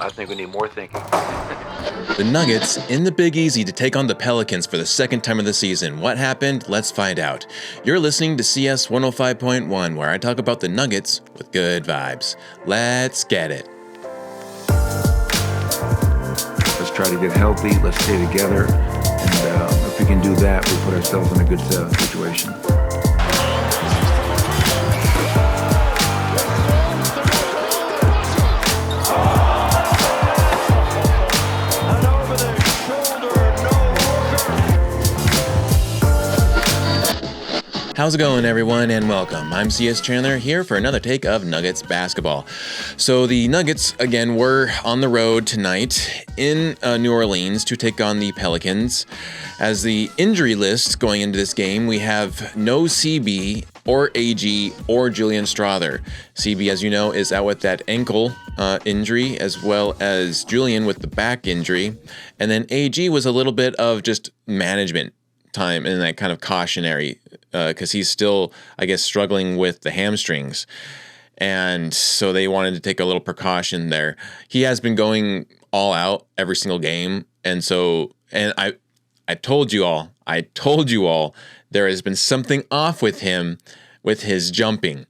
I think we need more thinking. The Nuggets in the Big Easy to take on the Pelicans for the second time of the season. What happened? Let's find out. You're listening to CS 105.1, where I talk about the Nuggets with good vibes. Let's get it. Let's try to get healthy. Let's stay together. And if we can do that, we put ourselves in a good situation. How's it going, everyone, and welcome. I'm CS Chandler here for another take of Nuggets basketball. So the Nuggets, again, were on the road tonight in New Orleans to take on the Pelicans. As the injury list going into this game, we have no CB or AG or Julian Strawther. CB, as you know, is out with that ankle injury, as well as Julian with the back injury. And then AG was a little bit of just management time and that kind of cautionary because he's still, I guess, struggling with the hamstrings. And so they wanted to take a little precaution there. He has been going all out every single game. And so, and I told you all, there has been something off with him with his jumping.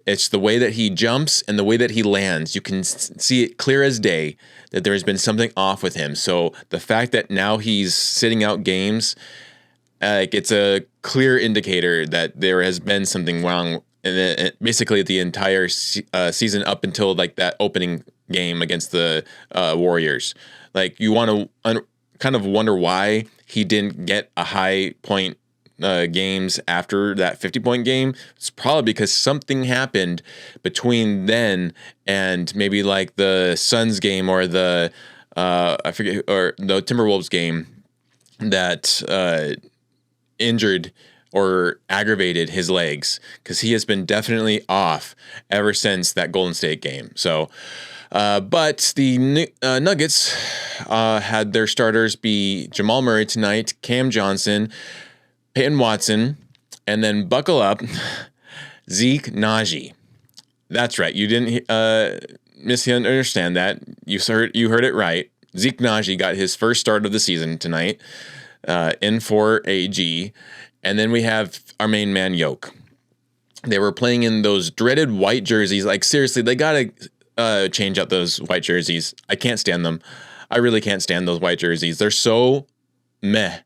It's the way that he jumps and the way that he lands. You can see it clear as day that there has been something off with him. So the fact that now he's sitting out games, it's a clear indicator that there has been something wrong in basically the entire season up until like that opening game against the Warriors. Like you want to kind of wonder why he didn't get a high point games after that 50-point game. It's probably because something happened between then and maybe like the Suns game or the I forget, or the Timberwolves game that injured or aggravated his legs, because he has been definitely off ever since that Golden State game. So, but the Nuggets had their starters be Jamal Murray tonight, Cam Johnson, Peyton Watson, and then buckle up, Zeke Naji. That's right. You didn't misunderstand that. You heard it right. Zeke Naji got his first start of the season tonight. In for AG, and then we have our main man Jokic. They were playing in those dreaded white jerseys. Like seriously, they gotta change out those white jerseys. I can't stand them. I really can't stand those white jerseys. They're so meh,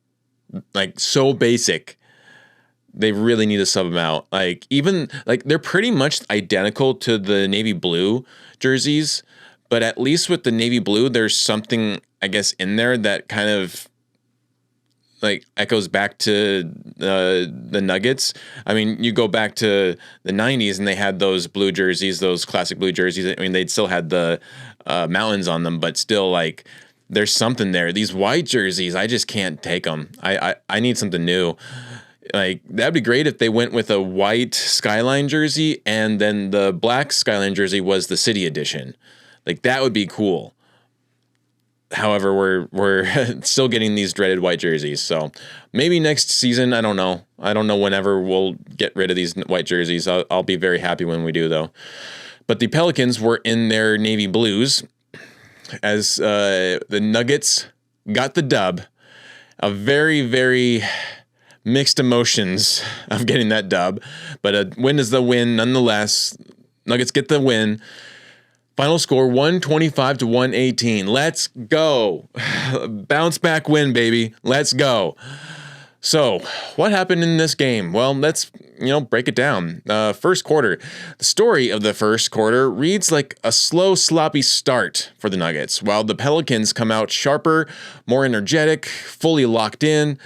like so basic. They really need to sub them out. Like even like they're pretty much identical to the navy blue jerseys, but at least with the navy blue, there's something I guess in there that kind of like echoes back to the Nuggets. I mean, you go back to the 90s and they had those blue jerseys, those classic blue jerseys. I mean, they'd still had the mountains on them, but still like there's something there. These white jerseys, I just can't take them. I need something new. Like that'd be great if they went with a white Skyline jersey and then the black Skyline jersey was the city edition. Like that would be cool. However, we're still getting these dreaded white jerseys. So maybe next season, I don't know. I don't know whenever we'll get rid of these white jerseys. I'll be very happy when we do, though. But the Pelicans were in their navy blues as the Nuggets got the dub. A very, very mixed emotions of getting that dub. But a win is the win nonetheless. Nuggets get the win. Final score 125-118. Let's go. Bounce back win, baby. Let's go. So, what happened in this game? Well, let's, break it down. First quarter. The story of the first quarter reads like a slow, sloppy start for the Nuggets, while the Pelicans come out sharper, more energetic, fully locked in.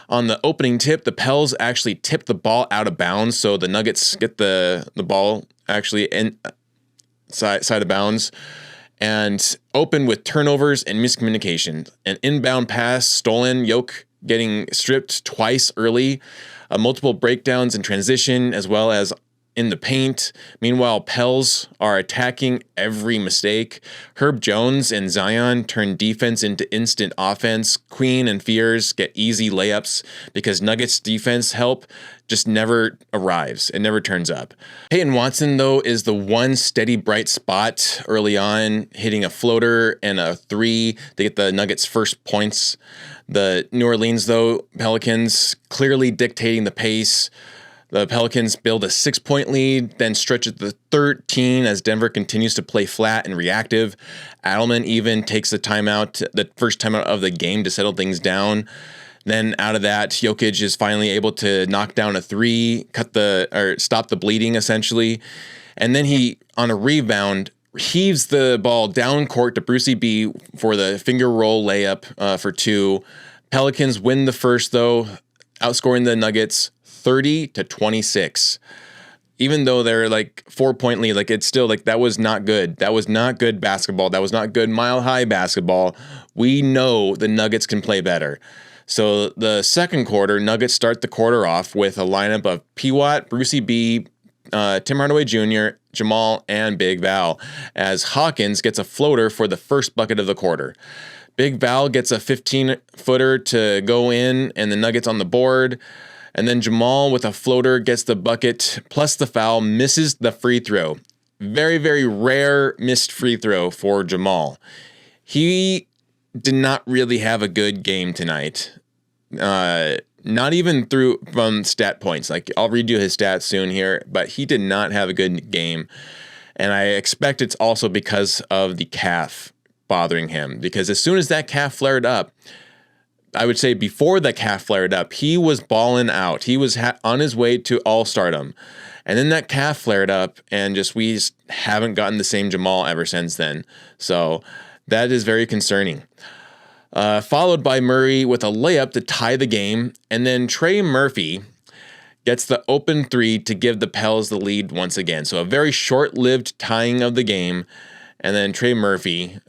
On the opening tip, the Pels actually tip the ball out of bounds, so the Nuggets get the ball actually in side of bounds and open with turnovers and miscommunication. An inbound pass stolen, Jokic getting stripped twice early, multiple breakdowns in transition, as well as in the paint. Meanwhile, Pels are attacking every mistake. Herb Jones and Zion turn defense into instant offense. Queen and Fears get easy layups because Nuggets defense help just never arrives. It never turns up. Peyton Watson, though, is the one steady bright spot early on, hitting a floater and a three to get the Nuggets' first points. The New Orleans, though, Pelicans clearly dictating the pace. The Pelicans build a 6-point lead, then stretch it to 13 as Denver continues to play flat and reactive. Adelman even takes the timeout, the first timeout of the game, to settle things down. Then out of that, Jokic is finally able to knock down a three, stop the bleeding essentially. And then he, on a rebound, heaves the ball down court to Brucey B for the finger roll layup for two. Pelicans win the first, though, outscoring the Nuggets 30-26. Even though they're like 4-point lead, like it's still like that was not good. That was not good basketball. That was not good mile-high basketball. We know the Nuggets can play better. So the second quarter, Nuggets start the quarter off with a lineup of PWat, Brucey B, Tim Hardaway Jr., Jamal, and Big Val, as Hawkins gets a floater for the first bucket of the quarter. Big Val gets a 15-footer to go in, and the Nuggets on the board. And then Jamal with a floater gets the bucket, plus the foul, misses the free throw. Very, very rare missed free throw for Jamal. He did not really have a good game tonight. Not even from stat points. Like, I'll read you his stats soon here, but he did not have a good game. And I expect it's also because of the calf bothering him. Because as soon as that calf flared up, I would say before the calf flared up, he was balling out. He was on his way to all-stardom. And then that calf flared up, and we just haven't gotten the same Jamal ever since then. So that is very concerning. Followed by Murray with a layup to tie the game. And then Trey Murphy gets the open three to give the Pels the lead once again. So a very short-lived tying of the game. And then Trey Murphy,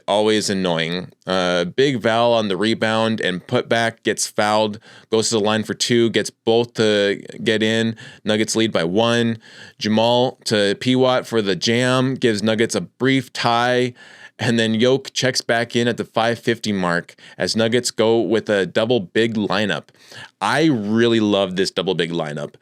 always annoying. Big Val on the rebound and putback, gets fouled, goes to the line for two, gets both to get in. Nuggets lead by 1. Jamal to PWat for the jam, gives Nuggets a brief tie. And then Jokic checks back in at the 5:50 mark as Nuggets go with a double big lineup. I really love this double big lineup.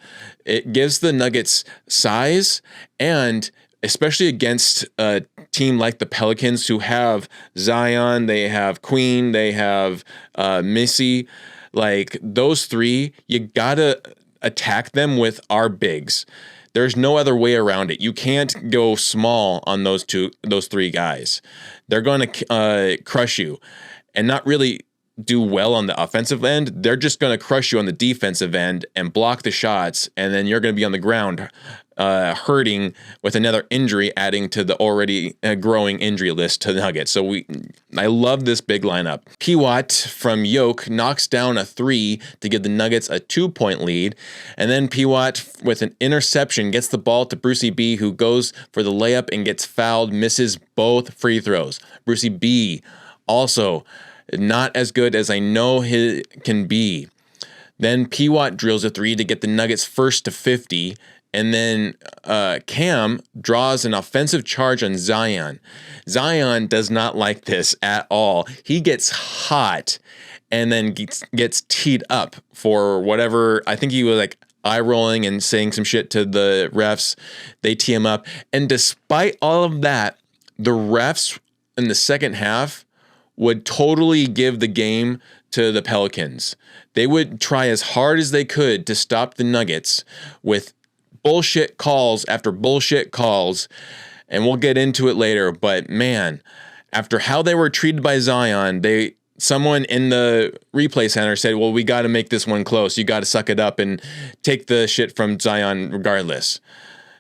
It gives the Nuggets size, and especially against a team like the Pelicans, who have Zion, they have Queen, they have Missy. Like, those three, you gotta attack them with our bigs. There's no other way around it. You can't go small on those three guys. They're going to crush you and not really do well on the offensive end. They're just going to crush you on the defensive end and block the shots, and then you're going to be on the ground hurting with another injury, adding to the already growing injury list to the Nuggets. So I love this big lineup. PWat from Jokic knocks down a three to give the Nuggets a 2-point lead. And then PWat with an interception gets the ball to Brucey B, who goes for the layup and gets fouled, misses both free throws. Brucey B also not as good as I know he can be. Then PWat drills a three to get the Nuggets first to 50. And then Cam draws an offensive charge on Zion. Zion does not like this at all. He gets hot and then gets teed up for whatever. I think he was like eye rolling and saying some shit to the refs. They tee him up. And despite all of that, the refs in the second half would totally give the game to the Pelicans. They would try as hard as they could to stop the Nuggets with bullshit calls after bullshit calls, and we'll get into it later. But man, after how they were treated by Zion, someone in the replay center said, well, we got to make this one close. You got to suck it up and take the shit from Zion regardless.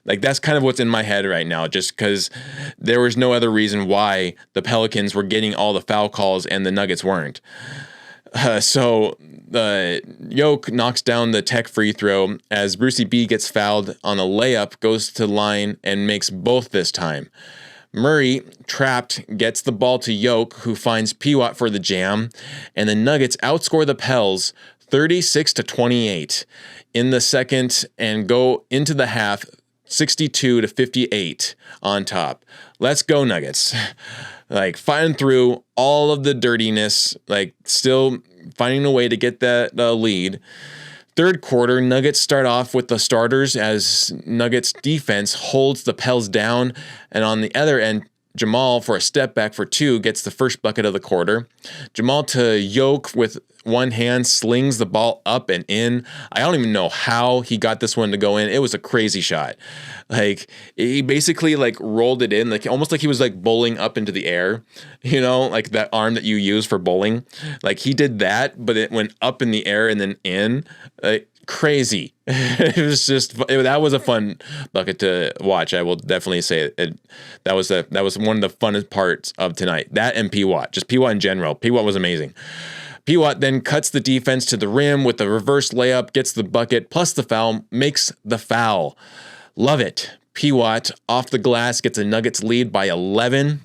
Like, that's kind of what's in my head right now, just because there was no other reason why the Pelicans were getting all the foul calls and the Nuggets weren't. So Jokic knocks down the tech free throw as Brucey B gets fouled on a layup, goes to line and makes both this time. Murray, trapped, gets the ball to Jokic, who finds PWat for the jam, and the Nuggets outscore the Pels 36-28 in the second and go into the half 62-58 on top. Let's go, Nuggets. Like, fighting through all of the dirtiness, like, still finding a way to get that lead. Third quarter, Nuggets start off with the starters as Nuggets defense holds the Pels down. And on the other end, Jamal, for a step back for two, gets the first bucket of the quarter. Jamal to Jokic with one hand slings the ball up and in. I don't even know how he got this one to go in. It was a crazy shot. Like, he basically like rolled it in, like almost like he was like bowling up into the air, you know, like that arm that you use for bowling. Like, he did that, but it went up in the air and then in. Crazy. It was just that was a fun bucket to watch. I will definitely say it. That was one of the funnest parts of tonight. That and PWat, just PWat in general. PWat was amazing. PWat then cuts the defense to the rim with a reverse layup, gets the bucket plus the foul, makes the foul. Love it. PWat off the glass gets a Nuggets lead by 11.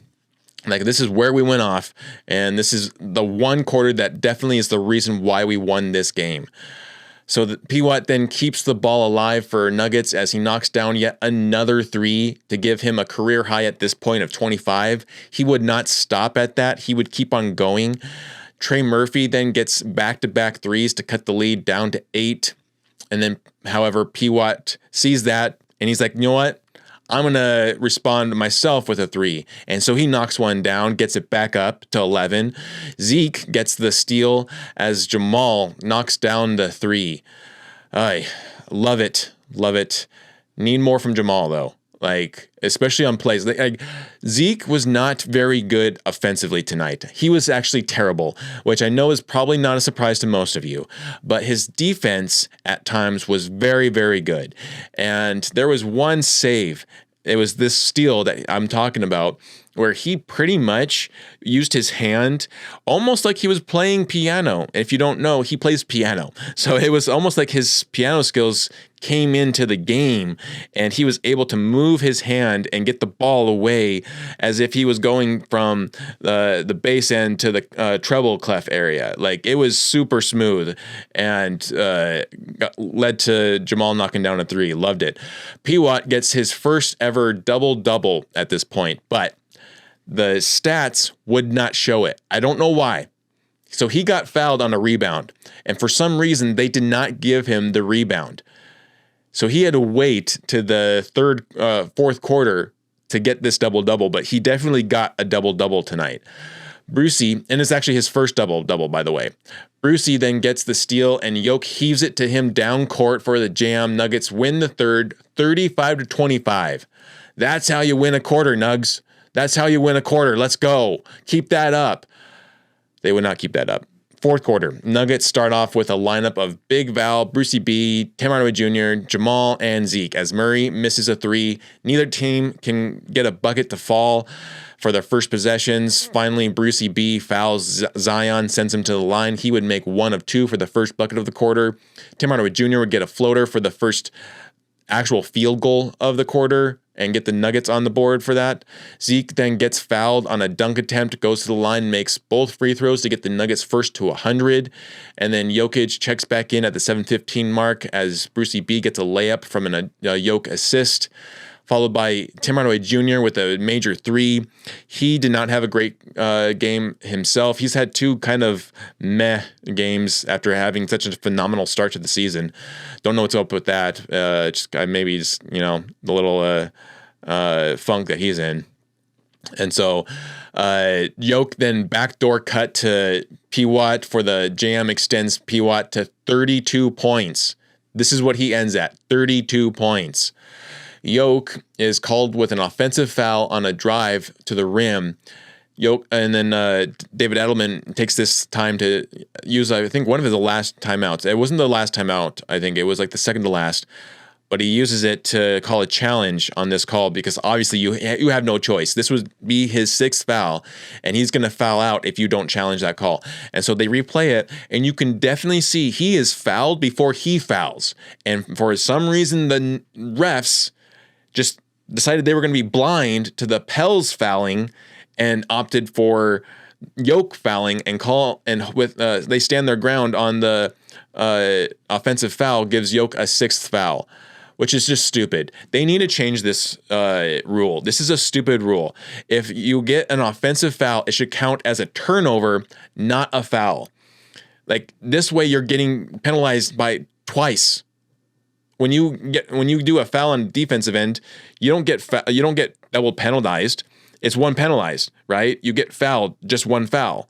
Like, this is where we went off, and this is the one quarter that definitely is the reason why we won this game. So PWat then keeps the ball alive for Nuggets as he knocks down yet another three to give him a career high at this point of 25. He would not stop at that. He would keep on going. Trey Murphy then gets back-to-back threes to cut the lead down to 8. And then, however, PWat sees that, and he's like, you know what? I'm going to respond myself with a 3. And so he knocks one down, gets it back up to 11. Zeke gets the steal as Jamal knocks down the 3. I love it. Love it. Need more from Jamal, though. Like, especially on plays. Like, Zeke was not very good offensively tonight. He was actually terrible, which I know is probably not a surprise to most of you. But his defense at times was very, very good. And there was one save. It was this steal that I'm talking about where he pretty much used his hand almost like he was playing piano. And if you don't know, he plays piano. So it was almost like his piano skills came into the game and he was able to move his hand and get the ball away as if he was going from the bass end to the treble clef area. Like, it was super smooth and led to Jamal knocking down a 3. Loved it. PWat gets his first ever double-double at this point, but the stats would not show it. I don't know why. So he got fouled on a rebound, and for some reason they did not give him the rebound. So he had to wait to the fourth quarter to get this double-double, but he definitely got a double-double tonight. Brucey, and it's actually his first double-double, by the way. Brucey then gets the steal, and Jokic heaves it to him down court for the jam. Nuggets win the third, 35-25. That's how you win a quarter, Nugs. That's how you win a quarter. Let's go. Keep that up. They would not keep that up. Fourth quarter, Nuggets start off with a lineup of Big Val, Brucey B, Tim Hardaway Jr., Jamal, and Zeke. As Murray misses a 3, neither team can get a bucket to fall for their first possessions. Finally, Brucey B fouls Zion, sends him to the line. He would make 1 of 2 for the first bucket of the quarter. Tim Hardaway Jr. would get a floater for the first actual field goal of the quarter and get the Nuggets on the board for that. Zeke then gets fouled on a dunk attempt, goes to the line, makes both free throws to get the Nuggets first to 100. And then Jokic checks back in at the 7:15 mark as Brucey B gets a layup from a Jokic assist, followed by Tim Hardaway Jr. with a major 3. He did not have a great game himself. He's had 2 kind of meh games after having such a phenomenal start to the season. Don't know what's up with that. Maybe just, the little funk that he's in. And so Jokic then backdoor cut to PWat for the jam, extends PWat to 32 points. This is what he ends at, 32 points. Jokic is called with an offensive foul on a drive to the rim. And then David Edelman takes this time to use, I think, one of his last timeouts. It wasn't the last timeout, I think. It was like the second to last. But he uses it to call a challenge on this call because obviously you have no choice. This would be his 6th foul, and he's going to foul out if you don't challenge that call. And so they replay it, and you can definitely see he is fouled before he fouls. And for some reason, the refs just decided they were going to be blind to the Pels fouling and opted for Jokic fouling they stand their ground on the offensive foul, gives Jokic a 6th foul, which is just stupid. They need to change this rule. This is a stupid rule. If you get an offensive foul, it should count as a turnover, not a foul. Like this way, you're getting penalized by twice. When you do a foul on defensive end, you don't get double penalized. It's one penalized, right? You get fouled, just one foul.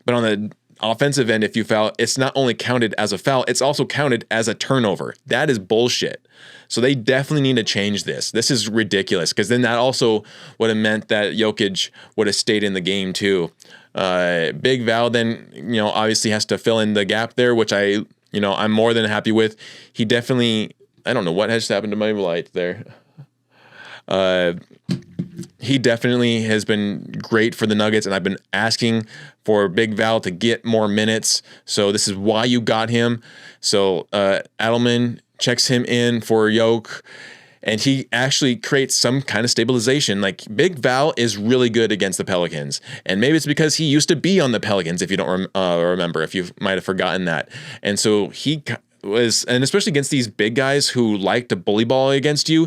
But on the offensive end, if you foul, it's not only counted as a foul, it's also counted as a turnover. That is bullshit. So they definitely need to change this. This is ridiculous, because then that also would have meant that Jokic would have stayed in the game too. Big Val then, obviously has to fill in the gap there, which I'm more than happy with. He definitely, I don't know what has happened to my light there. He definitely has been great for the Nuggets, and I've been asking for Big Val to get more minutes. So this is why you got him. So Adelman checks him in for Yoke, and he actually creates some kind of stabilization. Like Big Val is really good against the Pelicans, and maybe it's because he used to be on the Pelicans. If you don't remember, if you might have forgotten that, and so he was, and especially against these big guys who like to bully ball against you.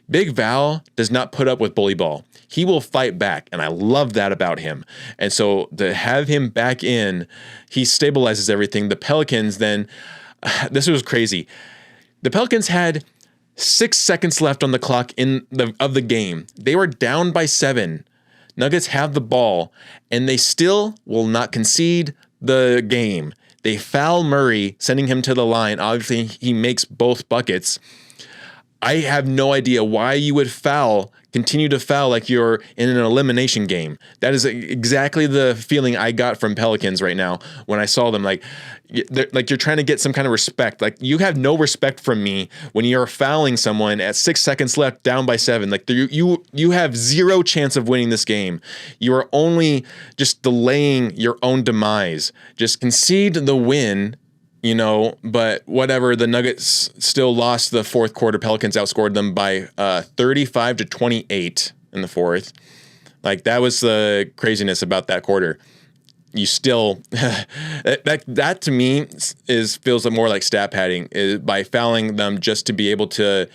Big Val does not put up with bully ball. He will fight back, and I love that about him. And so to have him back in, he stabilizes everything. The Pelicans then, this was crazy. The Pelicans had 6 seconds left on the clock of the game. They were down by 7. Nuggets have the ball, and they still will not concede the game. They foul Murray, sending him to the line. Obviously, he makes both buckets. I have no idea why you would continue to foul like you're in an elimination game. That is exactly the feeling I got from Pelicans right now when I saw them. Like you're trying to get some kind of respect. Like you have no respect from me when you're fouling someone at 6 seconds left, down by 7. Like you have zero chance of winning this game. You are only just delaying your own demise. Just concede the win. But whatever, the Nuggets still lost the fourth quarter. Pelicans outscored them by 35-28 in the fourth. Like that was the craziness about that quarter. You still that to me feels more like stat padding by fouling them just to be able to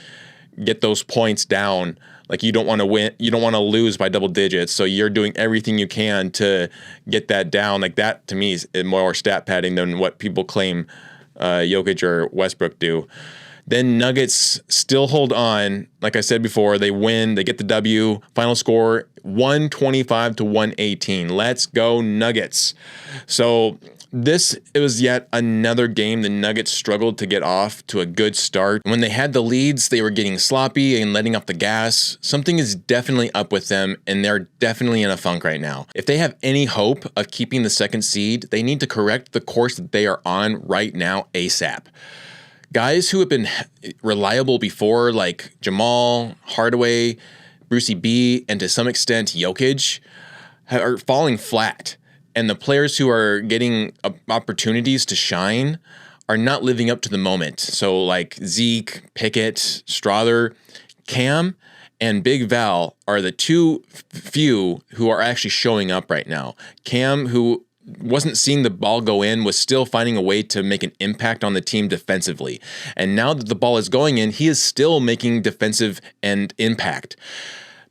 get those points down. Like you don't want to win, you don't want to lose by double digits, so you're doing everything you can to get that down. Like that to me is more stat padding than what people claim Jokic or Westbrook do. Then Nuggets still hold on. Like I said before, they win, they get the W. Final score 125-118. Let's go Nuggets. So it was yet another game the Nuggets struggled to get off to a good start. When they had the leads, they were getting sloppy and letting off the gas. Something is definitely up with them, and they're definitely in a funk right now. If they have any hope of keeping the second seed, they need to correct the course that they are on right now ASAP. Guys who have been reliable before, like Jamal, Hardaway, Brucey B, and to some extent Jokic, are falling flat. And the players who are getting opportunities to shine are not living up to the moment. So like Zeke, Pickett, Strawther, Cam, and Big Val are the few who are actually showing up right now. Cam, who wasn't seeing the ball go in, was still finding a way to make an impact on the team defensively. And now that the ball is going in, he is still making defensive and impact.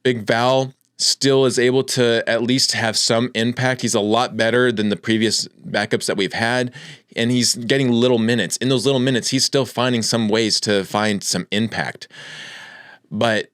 Big Val still is able to at least have some impact. He's a lot better than the previous backups that we've had, and he's getting little minutes. In those little minutes, he's still finding some ways to find some impact. But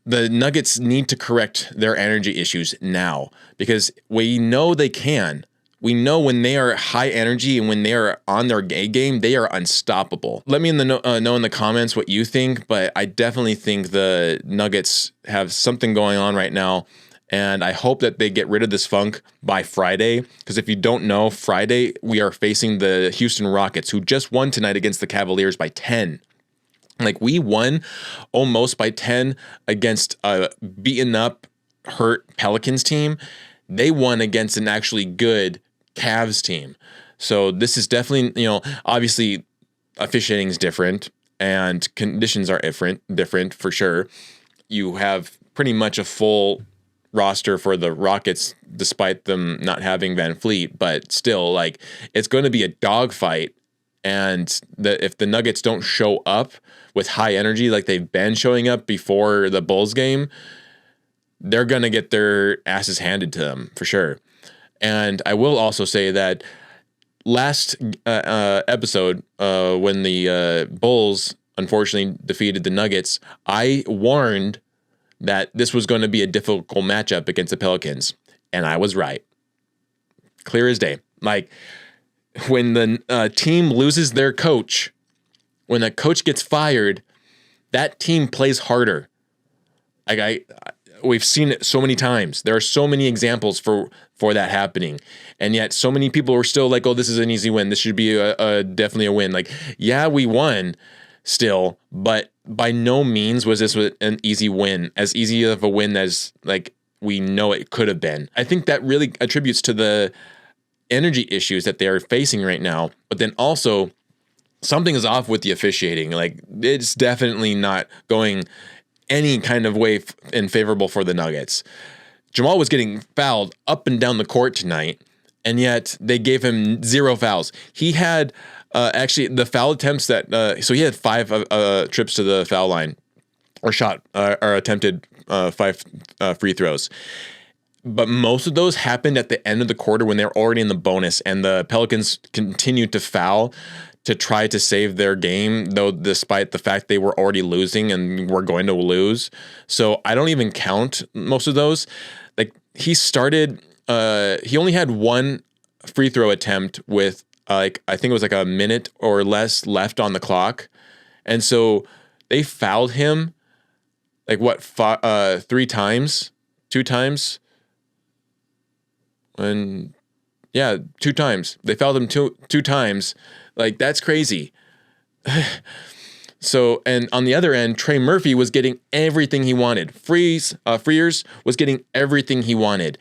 the Nuggets need to correct their energy issues now, because we know they can. We know when they are high energy and when they are on their game, they are unstoppable. Let me know in the comments what you think, but I definitely think the Nuggets have something going on right now, and I hope that they get rid of this funk by Friday, because if you don't know, Friday we are facing the Houston Rockets, who just won tonight against the Cavaliers by 10. Like we won almost by 10 against a beaten up, hurt Pelicans team. They won against an actually good Cavs team. So this is definitely, obviously officiating is different and conditions are different for sure. You have pretty much a full roster for the Rockets despite them not having Van Fleet, but still, like, it's going to be a dogfight And if the Nuggets don't show up with high energy like they've been showing up before the Bulls game, they're going to get their asses handed to them for sure. And I will also say that last episode, when the Bulls unfortunately defeated the Nuggets, I warned that this was going to be a difficult matchup against the Pelicans. And I was right. Clear as day. Like, when the team loses their coach, when the coach gets fired, that team plays harder. We've seen it so many times. There are so many examples for that happening. And yet so many people are still like, oh, this is an easy win. This should be definitely a win. Like, yeah, we won still, but by no means was this an easy win, as easy of a win as like we know it could have been. I think that really attributes to the energy issues that they are facing right now, but then also something is off with the officiating. Like, it's definitely not going any kind of way and favorable for the Nuggets. Jamal was getting fouled up and down the court tonight, and yet they gave him 0 fouls. He had actually the foul attempts so he had 5 trips to the foul line, or attempted 5 free throws. But most of those happened at the end of the quarter when they're already in the bonus, and the Pelicans continued to foul to try to save their game, though despite the fact they were already losing and were going to lose. So I don't even count most of those. Like, he only had 1 free throw attempt with I think it was like a minute or less left on the clock. And so they fouled him like 3 times, 2 times. And yeah, 2 times. They fouled him two times. Like, that's crazy. So, and on the other end, Trey Murphy was getting everything he wanted. Freers was getting everything he wanted.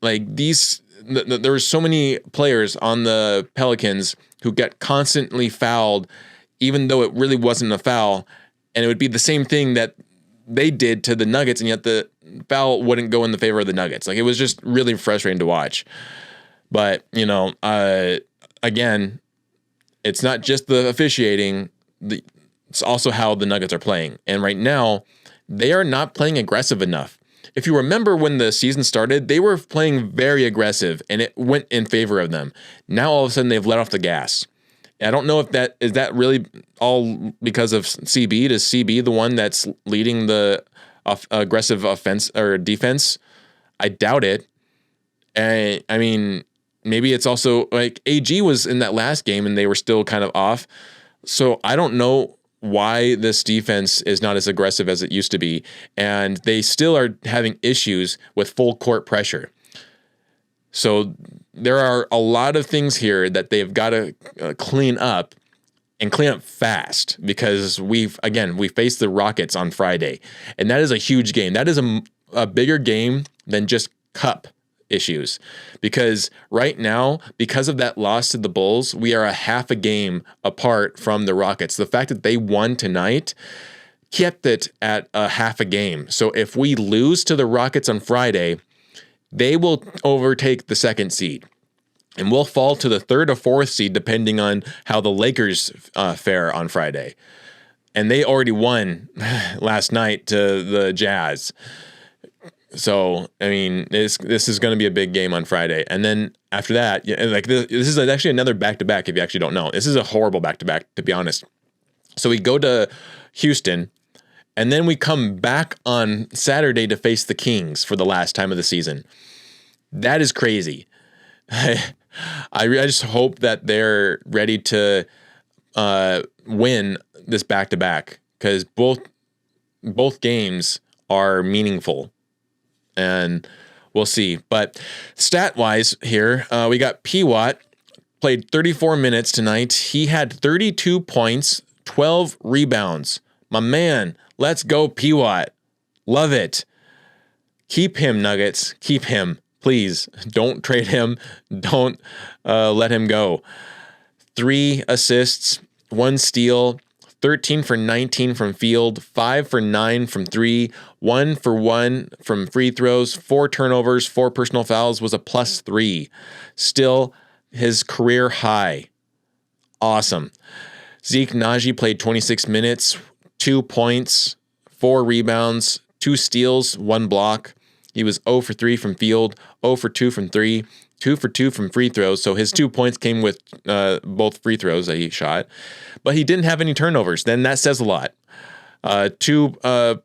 Like, there were so many players on the Pelicans who got constantly fouled, even though it really wasn't a foul. And it would be the same thing that they did to the Nuggets, and yet the foul wouldn't go in the favor of the Nuggets. Like, it was just really frustrating to watch. But, again, it's not just the officiating. It's also how the Nuggets are playing. And right now, they are not playing aggressive enough. If you remember when the season started, they were playing very aggressive, and it went in favor of them. Now, all of a sudden, they've let off the gas. I don't know if that really all because of CB. Is CB the one that's leading the aggressive offense or defense? I doubt it. And I mean, maybe it's also like AG was in that last game and they were still kind of off. So I don't know why this defense is not as aggressive as it used to be. And they still are having issues with full court pressure. So there are a lot of things here that they've got to clean up, and clean up fast, because we faced the Rockets on Friday, and that is a huge game. That is a bigger game than just cup issues, because right now, because of that loss to the Bulls, we are a half a game apart from the Rockets. The fact that they won tonight kept it at a half a game. So if we lose to the Rockets on Friday, they will overtake the 2nd seed, and we'll fall to the 3rd or 4th seed depending on how the Lakers fare on Friday. And they already won last night to the Jazz. So, I mean, this is going to be a big game on Friday. And then after that, this is actually another back-to-back, if you actually don't know. This is a horrible back-to-back, to be honest. So we go to Houston, and then we come back on Saturday to face the Kings for the last time of the season. That is crazy. I just hope that they're ready to win this back-to-back, because both games are meaningful, and we'll see. But stat-wise here, we got PWat, played 34 minutes tonight. He had 32 points, 12 rebounds. My man, let's go PWat. Love it. Keep him, Nuggets. Keep him. Please, don't trade him. Don't let him go. 3 assists, 1 steal, 13 for 19 from field, 5 for 9 from 3, 1 for 1 from free throws, 4 turnovers, 4 personal fouls, was a +3. Still his career high awesome. Zeke Naji played 26 minutes, 2 points, 4 rebounds, 2 steals, 1 block. He was 0 for 3 from field, 0 for 2 from 3, 2 for 2 from free throws. So his 2 points came with both free throws that he shot. But he didn't have any turnovers. Then that says a lot. 2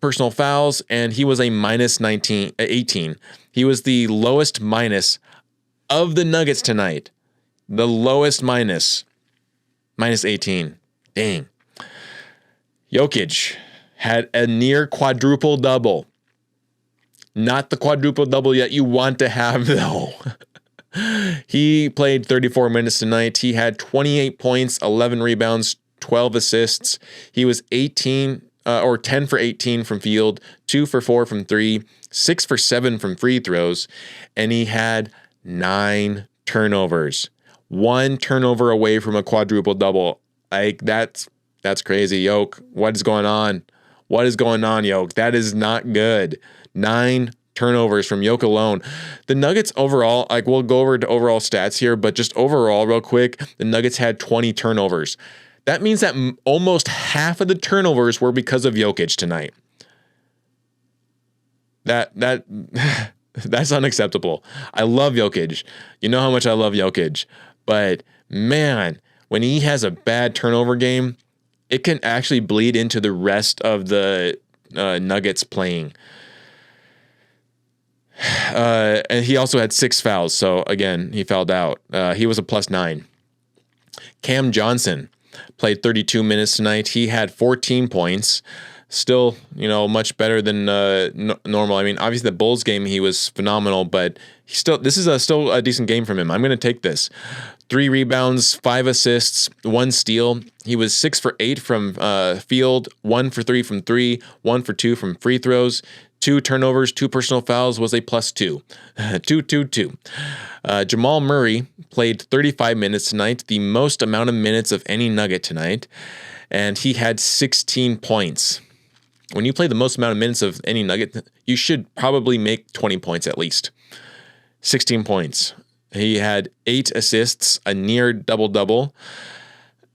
personal fouls, and he was a minus 18. He was the lowest minus of the Nuggets tonight. The lowest minus 18. Dang. Jokic had a near quadruple double. Not the quadruple double yet you want to have, though. He played 34 minutes tonight. He had 28 points, 11 rebounds, 12 assists. He was 10 for 18 from field, 2 for 4 from 3, 6 for 7 from free throws, and he had 9 turnovers. 1 turnover away from a quadruple double. Like that's crazy, Yoke. What is going on? What is going on, Yoke? That is not good. 9 turnovers from Yoke alone. The Nuggets overall, like we'll go over to overall stats here, but just overall real quick, the Nuggets had 20 turnovers. That means that almost half of the turnovers were because of Jokic tonight. That's unacceptable. I love Jokic. You know how much I love Jokic. But man, when he has a bad turnover game, it can actually bleed into the rest of the Nuggets playing. And he also had 6 fouls. So again, he fouled out. He was a +9. Cam Johnson played 32 minutes tonight. He had 14 points. Still, much better than normal. I mean, obviously the Bulls game, he was phenomenal, but this is still a decent game from him. I'm going to take this. 3 rebounds, 5 assists, 1 steal. He was 6 for 8 from field, 1 for 3 from 3, 1 for 2 from free throws, 2 turnovers, 2 personal fouls, was a +2. 2. Jamal Murray played 35 minutes tonight, the most amount of minutes of any Nugget tonight, and he had 16 points. When you play the most amount of minutes of any Nugget, you should probably make 20 points at least. 16 points. He had 8 assists, a near double-double.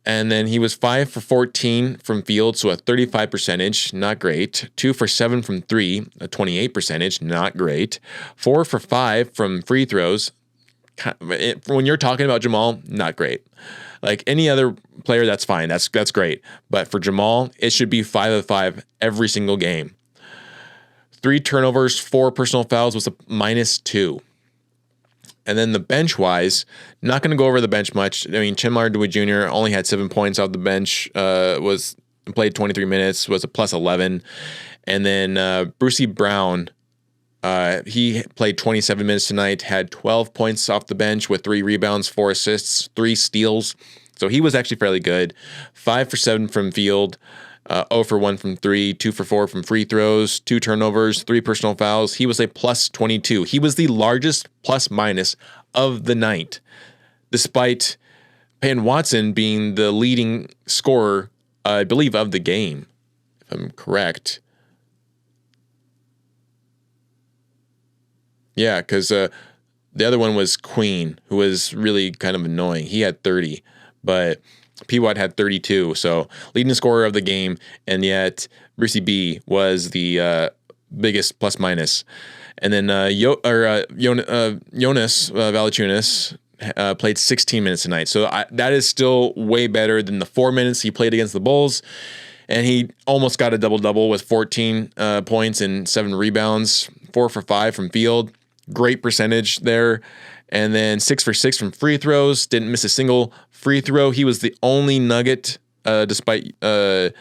And then he was 5 for 14 from field, so a 35 percentage, not great. 2 for 7 from 3, a 28 percentage, not great. 4 for 5 from free throws. When you're talking about Jamal, not great. Like any other player, that's fine. That's great. But for Jamal, it should be 5 of 5 every single game. 3 turnovers, 4 personal fouls was a -2. And then the bench-wise, not going to go over the bench much. I mean, Tim Hardaway Jr. only had 7 points off the bench, played 23 minutes, was a +11. And then Brucey Brown, he played 27 minutes tonight, had 12 points off the bench with 3 rebounds, 4 assists, 3 steals. So he was actually fairly good. 5 for 7 from field, 0 for 1 from 3, 2 for 4 from free throws, 2 turnovers, 3 personal fouls. He was a +22. He was the largest plus-minus of the night, despite Peyton Watson being the leading scorer, I believe, of the game, if I'm correct. Yeah, because the other one was Queen, who was really kind of annoying. He had 30, but PWat had 32, so leading scorer of the game, and yet Brucey B was the biggest plus-minus. And then Jonas Valanciunas played 16 minutes tonight, so that is still way better than the 4 minutes he played against the Bulls, and he almost got a double-double with 14 points and 7 rebounds, 4 for 5 from field. Great percentage there. And then 6 for 6 from free throws. Didn't miss a single free throw. He was the only Nugget, despite Naji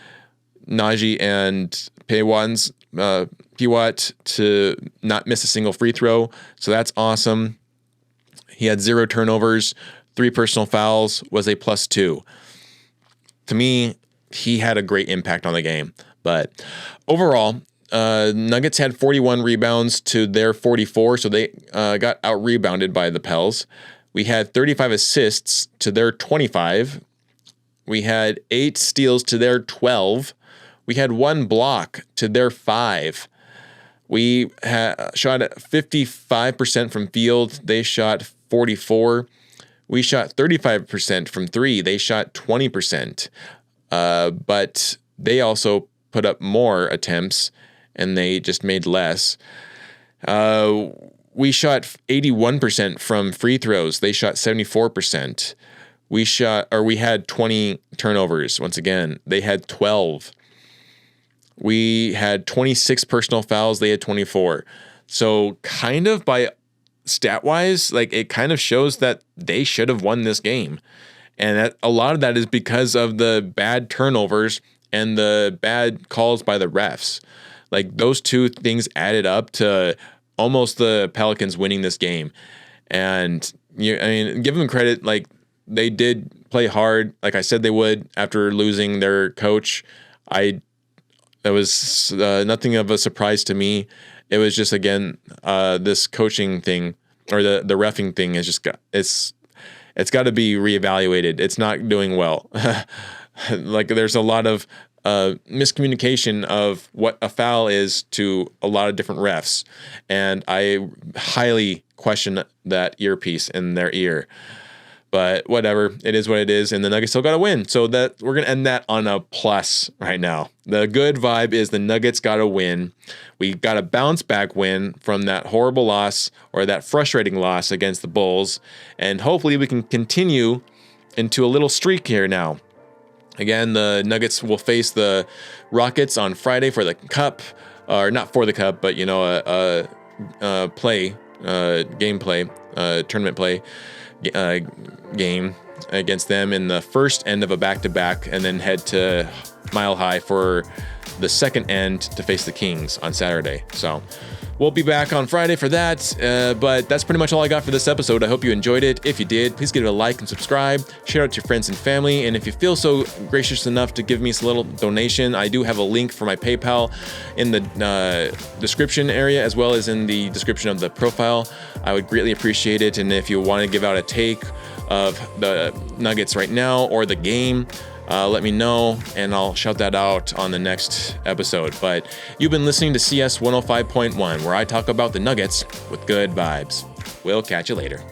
and PWat, to not miss a single free throw. So that's awesome. He had 0 turnovers, 3 personal fouls, was a +2. To me, he had a great impact on the game. But overall, Nuggets had 41 rebounds to their 44, so they got out-rebounded by the Pels. We had 35 assists to their 25. We had 8 steals to their 12. We had 1 block to their 5. We shot at 55% from field. They shot 44. We shot 35% from 3. They shot 20%. But they also put up more attempts, and they just made less. We shot 81% from free throws. They shot 74%. We had 20 turnovers. Once again, they had 12. We had 26 personal fouls. They had 24. So kind of by stat wise, like it kind of shows that they should have won this game. And a lot of that is because of the bad turnovers and the bad calls by the refs. Like those two things added up to almost the Pelicans winning this game. And give them credit. Like they did play hard. Like I said, they would after losing their coach. That was nothing of a surprise to me. It was just, again, this coaching thing or the reffing thing is just it's got to be reevaluated. It's not doing well. Like there's a lot of miscommunication of what a foul is to a lot of different refs, and I highly question that earpiece in their ear. But whatever, it is what it is, and the Nuggets still got to win. So that we're gonna end that on a plus right now. The good vibe is the Nuggets got to win. We got a bounce back win from that horrible loss or that frustrating loss against the Bulls, and hopefully we can continue into a little streak here now. Again, the Nuggets will face the Rockets on Friday for the Cup, or not for the Cup, but tournament play. Game against them in the first end of a back-to-back, and then head to Mile High for the second end to face the Kings on Saturday. So we'll be back on Friday for that, but that's pretty much all I got for this episode. I hope you enjoyed it. If you did, please give it a like and subscribe. Share it out to your friends and family, and if you feel so gracious enough to give me a little donation, I do have a link for my PayPal in the description area, as well as in the description of the profile. I would greatly appreciate it, and if you want to give out a take of the Nuggets right now or the game, let me know, and I'll shout that out on the next episode. But you've been listening to CS 105.1, where I talk about the Nuggets with good vibes. We'll catch you later.